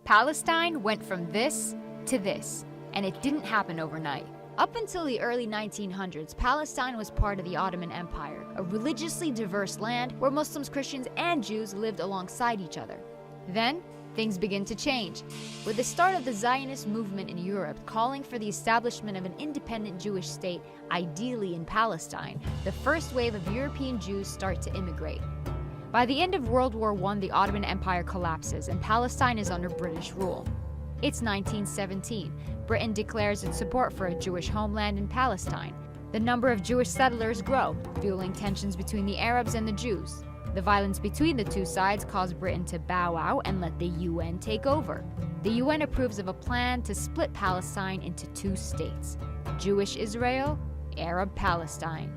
Palestine went from this to this, and it didn't happen overnight. Up until the early 1900s, Palestine was part of the Ottoman Empire, a religiously diverse land where Muslims, Christians, and Jews lived alongside each other. Then, things begin to change, with the start of the Zionist movement in Europe calling for the establishment of an independent Jewish state, ideally in Palestine. The first wave of European Jews start to immigrate. By the end of World War I, the Ottoman Empire collapses and Palestine is under British rule. It's 1917. Britain declares its support for a Jewish homeland in Palestine. The number of Jewish settlers grow, fueling tensions between the Arabs and the Jews. The violence between the two sides caused Britain to bow out and let the UN take over. The UN approves of a plan to split Palestine into two states: Jewish Israel, Arab Palestine.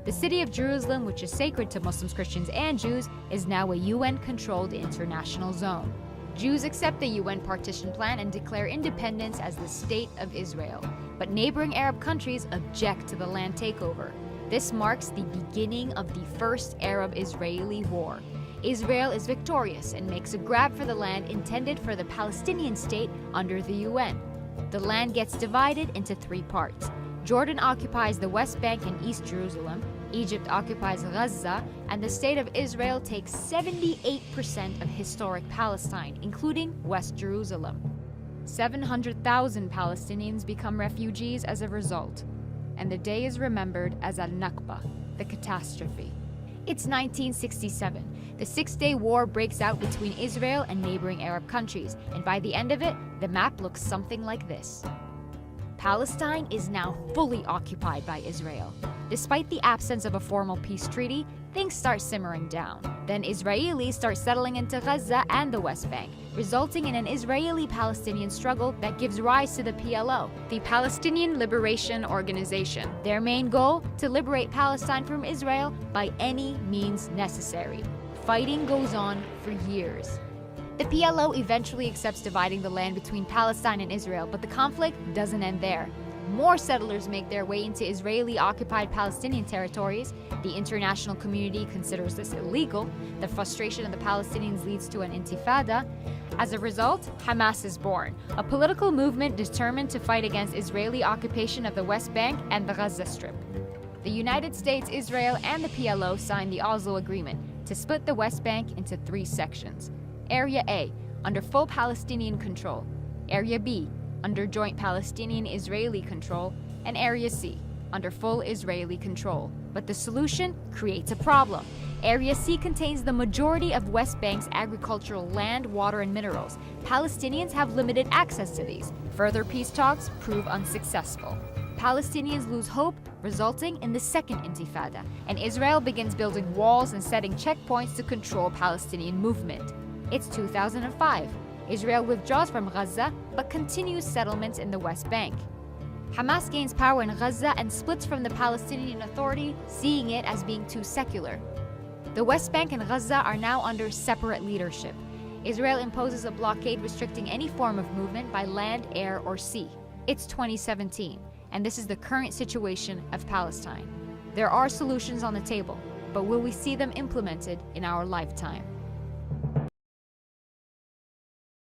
The city of Jerusalem, which is sacred to Muslims, Christians, and Jews, is now a UN-controlled international zone. Jews accept the UN partition plan and declare independence as the State of Israel, but neighboring Arab countries object to the land takeover. This marks the beginning of the First Arab-Israeli War. Israel is victorious and makes a grab for the land intended for the Palestinian state under the UN. The land gets divided into three parts. Jordan occupies the West Bank and East Jerusalem, Egypt occupies Gaza, and the State of Israel takes 78% of historic Palestine, including West Jerusalem. 700,000 Palestinians become refugees as a result, and the day is remembered as Al-Nakba, the catastrophe. It's 1967. The Six-Day War breaks out between Israel and neighboring Arab countries, and by the end of it, the map looks something like this. Palestine is now fully occupied by Israel. Despite the absence of a formal peace treaty, things start simmering down. Then Israelis start settling into Gaza and the West Bank, resulting in an Israeli-Palestinian struggle that gives rise to the PLO, the Palestinian Liberation Organization. Their main goal? To liberate Palestine from Israel by any means necessary. Fighting goes on for years. The PLO eventually accepts dividing the land between Palestine and Israel, but the conflict doesn't end there. More settlers make their way into Israeli-occupied Palestinian territories. The international community considers this illegal. The frustration of the Palestinians leads to an intifada. As a result, Hamas is born, a political movement determined to fight against Israeli occupation of the West Bank and the Gaza Strip. The United States, Israel, and the PLO signed the Oslo Agreement to split the West Bank into three sections. Area A, under full Palestinian control. Area B, under joint Palestinian-Israeli control. And Area C, under full Israeli control. But the solution creates a problem. Area C contains the majority of West Bank's agricultural land, water, and minerals. Palestinians have limited access to these. Further peace talks prove unsuccessful. Palestinians lose hope, resulting in the Second Intifada, and Israel begins building walls and setting checkpoints to control Palestinian movement. It's 2005. Israel withdraws from Gaza, but continues settlements in the West Bank. Hamas gains power in Gaza and splits from the Palestinian Authority, seeing it as being too secular. The West Bank and Gaza are now under separate leadership. Israel imposes a blockade restricting any form of movement by land, air, or sea. It's 2017, and this is the current situation of Palestine. There are solutions on the table, but will we see them implemented in our lifetime?